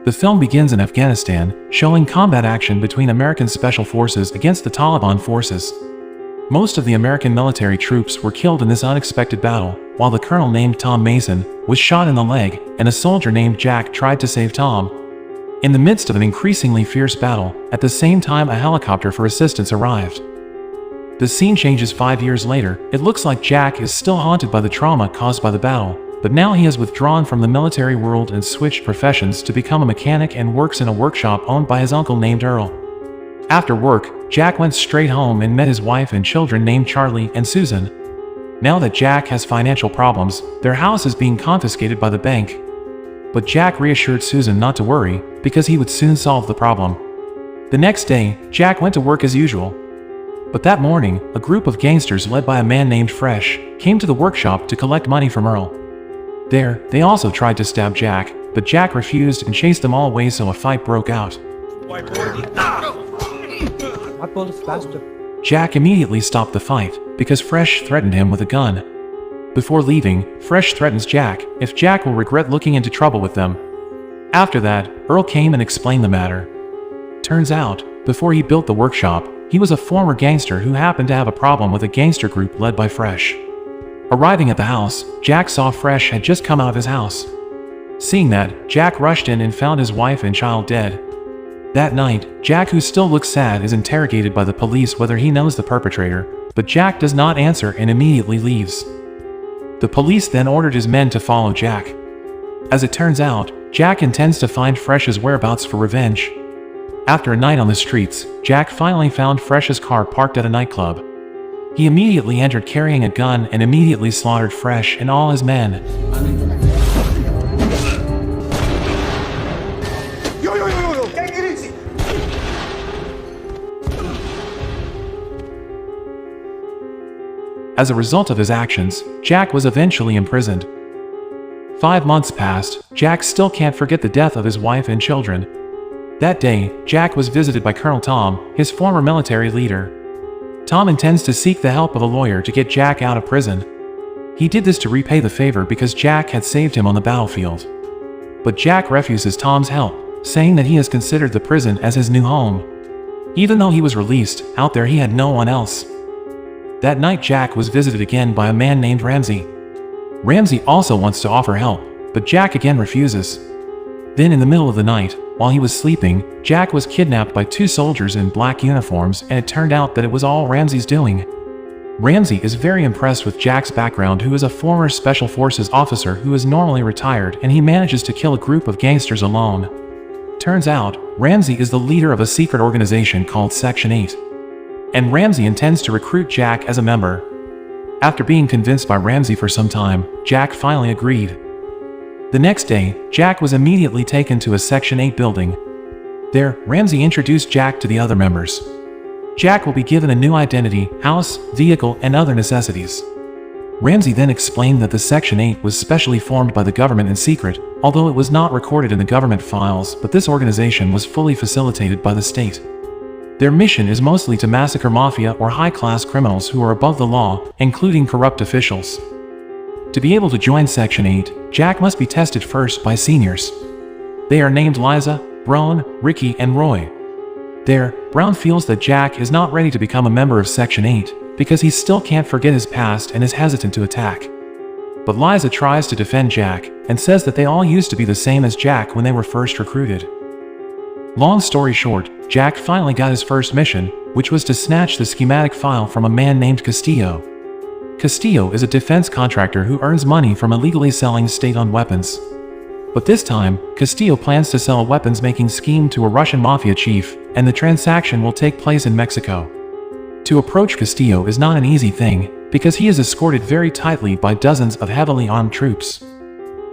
The film begins in Afghanistan, showing combat action between American special forces against the Taliban forces. Most of the American military troops were killed in this unexpected battle, while the colonel named Tom Mason was shot in the leg, and a soldier named Jack tried to save Tom. In the midst of an increasingly fierce battle, at the same time a helicopter for assistance arrived. The scene changes 5 years later. It looks like Jack is still haunted by the trauma caused by the battle, but now he has withdrawn from the military world and switched professions to become a mechanic and works in a workshop owned by his uncle named Earl. After work, Jack went straight home and met his wife and children named Charlie and Susan. Now that Jack has financial problems, their house is being confiscated by the bank. But Jack reassured Susan not to worry, because he would soon solve the problem. The next day, Jack went to work as usual. But that morning, a group of gangsters led by a man named Fresh came to the workshop to collect money from Earl. There, they also tried to stab Jack, but Jack refused and chased them all away, so a fight broke out. Jack immediately stopped the fight, because Fresh threatened him with a gun. Before leaving, Fresh threatens Jack if Jack will regret looking into trouble with them. After that, Earl came and explained the matter. Turns out, before he built the workshop, he was a former gangster who happened to have a problem with a gangster group led by Fresh. Arriving at the house, Jack saw Fresh had just come out of his house. Seeing that, Jack rushed in and found his wife and child dead. That night, Jack, who still looks sad, is interrogated by the police whether he knows the perpetrator, but Jack does not answer and immediately leaves. The police then ordered his men to follow Jack. As it turns out, Jack intends to find Fresh's whereabouts for revenge. After a night on the streets, Jack finally found Fresh's car parked at a nightclub. He immediately entered carrying a gun and immediately slaughtered Fresh and all his men. As a result of his actions, Jack was eventually imprisoned. 5 months passed. Jack still can't forget the death of his wife and children. That day, Jack was visited by Colonel Tom, his former military leader. Tom intends to seek the help of a lawyer to get Jack out of prison. He did this to repay the favor because Jack had saved him on the battlefield. But Jack refuses Tom's help, saying that he has considered the prison as his new home. Even though he was released, out there he had no one else. That night Jack was visited again by a man named Ramsey. Ramsey also wants to offer help, but Jack again refuses. Then in the middle of the night, while he was sleeping, Jack was kidnapped by 2 soldiers in black uniforms, and it turned out that it was all Ramsey's doing. Ramsey is very impressed with Jack's background, who is a former Special Forces officer who is normally retired, and he manages to kill a group of gangsters alone. Turns out, Ramsey is the leader of a secret organization called Section 8. And Ramsey intends to recruit Jack as a member. After being convinced by Ramsey for some time, Jack finally agreed. The next day, Jack was immediately taken to a Section 8 building. There, Ramsey introduced Jack to the other members. Jack will be given a new identity, house, vehicle, and other necessities. Ramsey then explained that the Section 8 was specially formed by the government in secret, although it was not recorded in the government files, but this organization was fully facilitated by the state. Their mission is mostly to massacre mafia or high-class criminals who are above the law, including corrupt officials. To be able to join Section 8, Jack must be tested first by seniors. They are named Liza, Brown, Ricky, and Roy. There, Brown feels that Jack is not ready to become a member of Section 8 because he still can't forget his past and is hesitant to attack. But Liza tries to defend Jack and says that they all used to be the same as Jack when they were first recruited. Long story short, Jack finally got his first mission, which was to snatch the schematic file from a man named Castillo. Castillo is a defense contractor who earns money from illegally selling state-owned weapons. But this time, Castillo plans to sell a weapons-making scheme to a Russian mafia chief, and the transaction will take place in Mexico. To approach Castillo is not an easy thing, because he is escorted very tightly by dozens of heavily armed troops.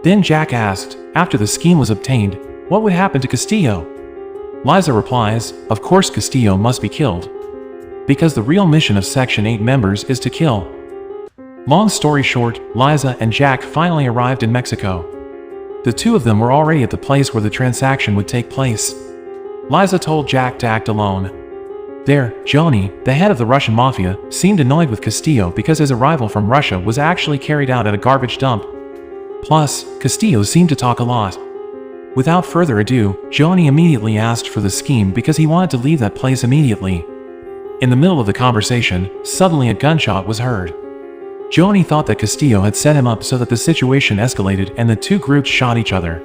Then Jack asked, after the scheme was obtained, what would happen to Castillo? Liza replies, of course Castillo must be killed. Because the real mission of Section 8 members is to kill. Long story short, Liza and Jack finally arrived in Mexico. The two of them were already at the place where the transaction would take place. Liza told Jack to act alone. There, Johnny, the head of the Russian mafia, seemed annoyed with Castillo because his arrival from Russia was actually carried out at a garbage dump. Plus, Castillo seemed to talk a lot. Without further ado, Johnny immediately asked for the scheme because he wanted to leave that place immediately. In the middle of the conversation, suddenly a gunshot was heard. Johnny thought that Castillo had set him up so that the situation escalated and the two groups shot each other.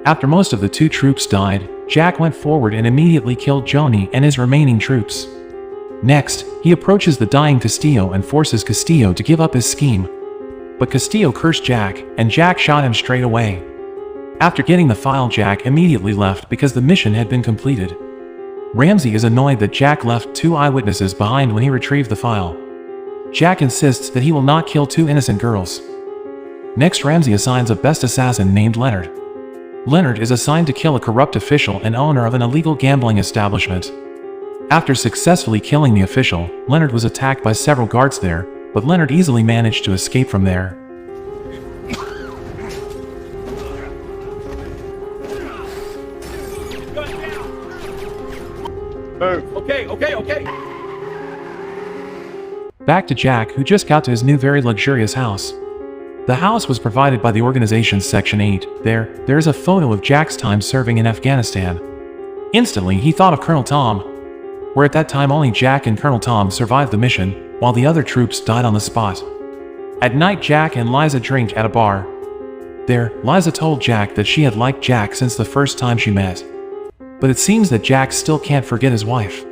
After most of the two troops died, Jack went forward and immediately killed Johnny and his remaining troops. Next, he approaches the dying Castillo and forces Castillo to give up his scheme. But Castillo cursed Jack, and Jack shot him straight away. After getting the file, Jack immediately left because the mission had been completed. Ramsey is annoyed that Jack left two eyewitnesses behind when he retrieved the file. Jack insists that he will not kill two innocent girls. Next, Ramsey assigns a best assassin named Leonard. Leonard is assigned to kill a corrupt official and owner of an illegal gambling establishment. After successfully killing the official, Leonard was attacked by several guards there, but Leonard easily managed to escape from there. Okay. Back to Jack, who just got to his new very luxurious house. The house was provided by the organization's Section 8. There is a photo of Jack's time serving in Afghanistan. Instantly, he thought of Colonel Tom, where at that time only Jack and Colonel Tom survived the mission, while the other troops died on the spot. At night, Jack and Liza drink at a bar. There, Liza told Jack that she had liked Jack since the first time she met. But it seems that Jack still can't forget his wife.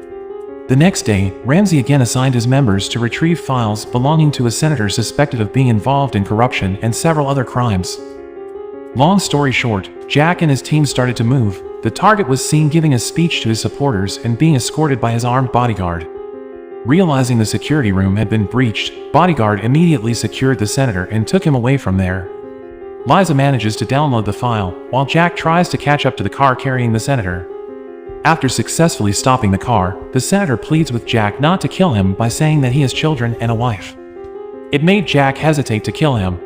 The next day, Ramsey again assigned his members to retrieve files belonging to a senator suspected of being involved in corruption and several other crimes. Long story short, Jack and his team started to move. The target was seen giving a speech to his supporters and being escorted by his armed bodyguard. Realizing the security room had been breached, bodyguard immediately secured the senator and took him away from there. Liza manages to download the file, while Jack tries to catch up to the car carrying the senator. After successfully stopping the car, the senator pleads with Jack not to kill him by saying that he has children and a wife. It made Jack hesitate to kill him.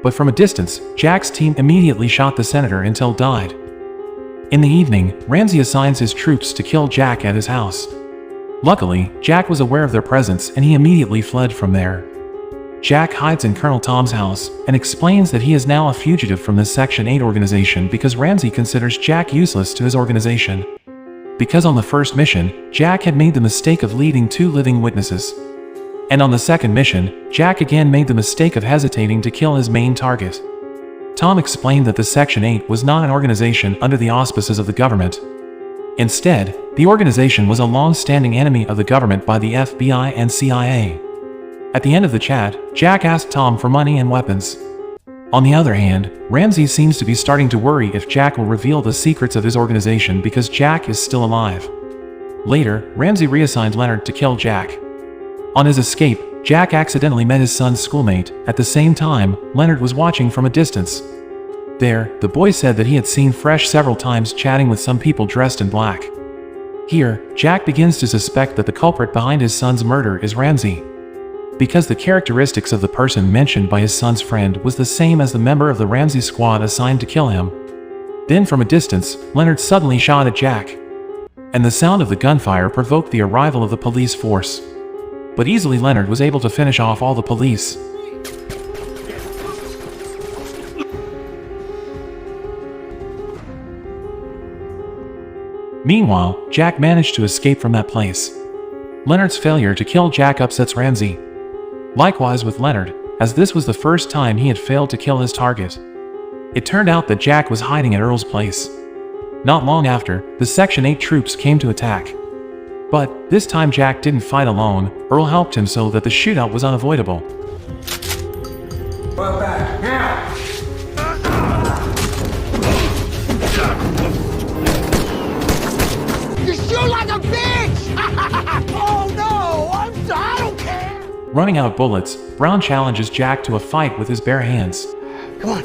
But from a distance, Jack's team immediately shot the senator until died. In the evening, Ramsey assigns his troops to kill Jack at his house. Luckily, Jack was aware of their presence and he immediately fled from there. Jack hides in Colonel Tom's house and explains that he is now a fugitive from the Section 8 organization because Ramsey considers Jack useless to his organization. Because on the first mission, Jack had made the mistake of leading two living witnesses. And on the second mission, Jack again made the mistake of hesitating to kill his main target. Tom explained that the Section 8 was not an organization under the auspices of the government. Instead, the organization was a long-standing enemy of the government by the FBI and CIA. At the end of the chat, Jack asked Tom for money and weapons. On the other hand, Ramsey seems to be starting to worry if Jack will reveal the secrets of his organization because Jack is still alive. Later, Ramsey reassigned Leonard to kill Jack. On his escape, Jack accidentally met his son's schoolmate. At the same time, Leonard was watching from a distance. There, the boy said that he had seen Fresh several times chatting with some people dressed in black. Here, Jack begins to suspect that the culprit behind his son's murder is Ramsey. Because the characteristics of the person mentioned by his son's friend was the same as the member of the Ramsey squad assigned to kill him. Then from a distance, Leonard suddenly shot at Jack. And the sound of the gunfire provoked the arrival of the police force. But easily Leonard was able to finish off all the police. Meanwhile, Jack managed to escape from that place. Leonard's failure to kill Jack upsets Ramsey. Likewise with Leonard, as this was the first time he had failed to kill his target. It turned out that Jack was hiding at Earl's place. Not long after, the Section 8 troops came to attack. But this time Jack didn't fight alone. Earl helped him so that the shootout was unavoidable. Well, back now! You shoot like a bitch! Oh no! I don't care! Running out of bullets, Brown challenges Jack to a fight with his bare hands. Come on!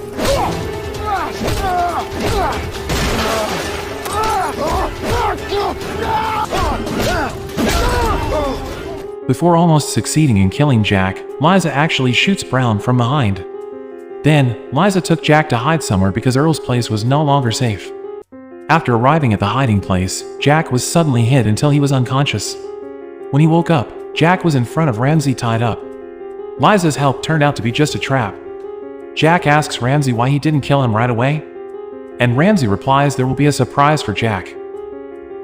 Before almost succeeding in killing Jack, Liza actually shoots Brown from behind. Then, Liza took Jack to hide somewhere because Earl's place was no longer safe. After arriving at the hiding place, Jack was suddenly hit until he was unconscious. When he woke up, Jack was in front of Ramsey tied up. Liza's help turned out to be just a trap. Jack asks Ramsey why he didn't kill him right away, and Ramsey replies there will be a surprise for Jack.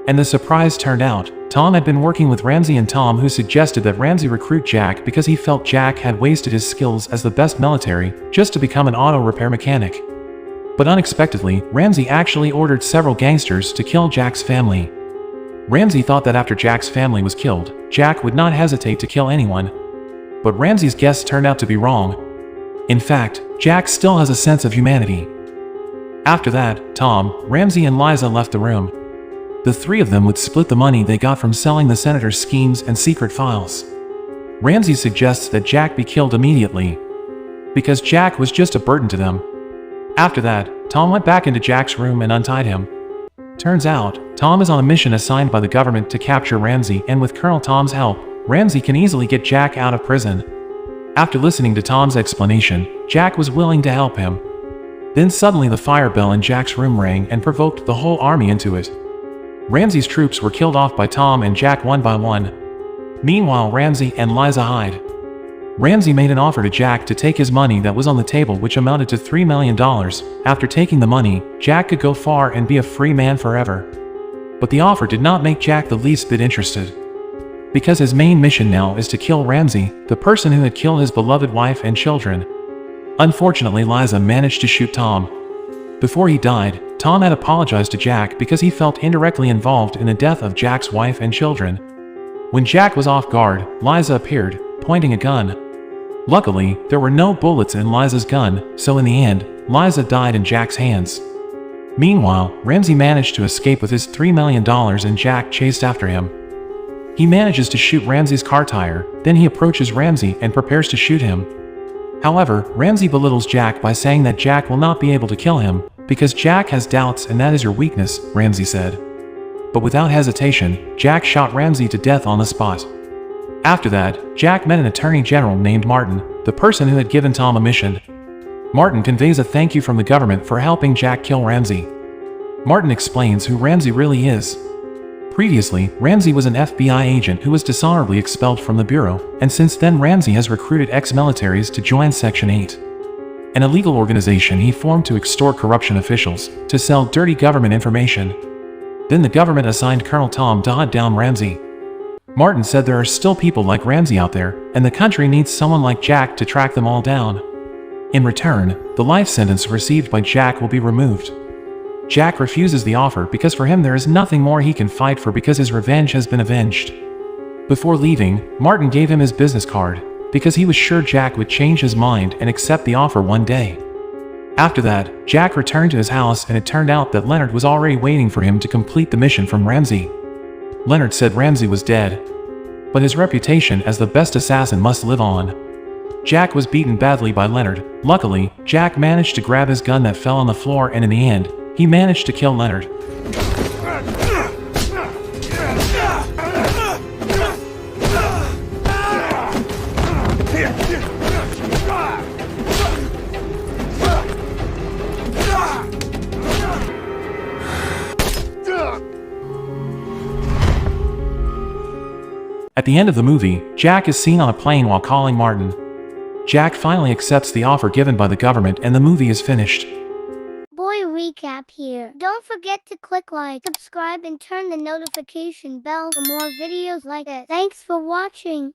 And the surprise turned out, Tom had been working with Ramsey and Tom, who suggested that Ramsey recruit Jack because he felt Jack had wasted his skills as the best military just to become an auto repair mechanic. But unexpectedly, Ramsey actually ordered several gangsters to kill Jack's family. Ramsey thought that after Jack's family was killed, Jack would not hesitate to kill anyone. But Ramsey's guess turned out to be wrong. In fact, Jack still has a sense of humanity. After that, Tom, Ramsey and Liza left the room. The three of them would split the money they got from selling the senator's schemes and secret files. Ramsey suggests that Jack be killed immediately, because Jack was just a burden to them. After that, Tom went back into Jack's room and untied him. Turns out, Tom is on a mission assigned by the government to capture Ramsey, and with Colonel Tom's help, Ramsey can easily get Jack out of prison. After listening to Tom's explanation, Jack was willing to help him. Then suddenly the fire bell in Jack's room rang and provoked the whole army into it. Ramsey's troops were killed off by Tom and Jack one by one. Meanwhile, Ramsey and Liza hide. Ramsey made an offer to Jack to take his money that was on the table, which amounted to $3 million. After taking the money, Jack could go far and be a free man forever. But the offer did not make Jack the least bit interested, because his main mission now is to kill Ramsey, the person who had killed his beloved wife and children. Unfortunately, Liza managed to shoot Tom. Before he died, Tom had apologized to Jack because he felt indirectly involved in the death of Jack's wife and children. When Jack was off guard, Liza appeared, pointing a gun. Luckily, there were no bullets in Liza's gun, so in the end, Liza died in Jack's hands. Meanwhile, Ramsey managed to escape with his $3 million and Jack chased after him. He manages to shoot Ramsey's car tire, then he approaches Ramsey and prepares to shoot him. However, Ramsey belittles Jack by saying that Jack will not be able to kill him, because Jack has doubts and that is your weakness, Ramsey said. But without hesitation, Jack shot Ramsey to death on the spot. After that, Jack met an attorney general named Martin, the person who had given Tom a mission. Martin conveys a thank you from the government for helping Jack kill Ramsey. Martin explains who Ramsey really is. Previously, Ramsey was an FBI agent who was dishonorably expelled from the bureau, and since then Ramsey has recruited ex-militaries to join Section 8, an illegal organization he formed to extort corruption officials, to sell dirty government information. Then the government assigned Colonel Tom to hunt down Ramsey. Martin said there are still people like Ramsey out there, and the country needs someone like Jack to track them all down. In return, the life sentence received by Jack will be removed. Jack refuses the offer because for him there is nothing more he can fight for because his revenge has been avenged. Before leaving, Martin gave him his business card, because he was sure Jack would change his mind and accept the offer one day. After that, Jack returned to his house and it turned out that Leonard was already waiting for him to complete the mission from Ramsey. Leonard said Ramsey was dead, but his reputation as the best assassin must live on. Jack was beaten badly by Leonard. Luckily, Jack managed to grab his gun that fell on the floor and in the end, he managed to kill Leonard. At the end of the movie, Jack is seen on a plane while calling Martin. Jack finally accepts the offer given by the government and the movie is finished. Boy recap here. Don't forget to click like, subscribe and turn the notification bell for more videos like this. Thanks for watching.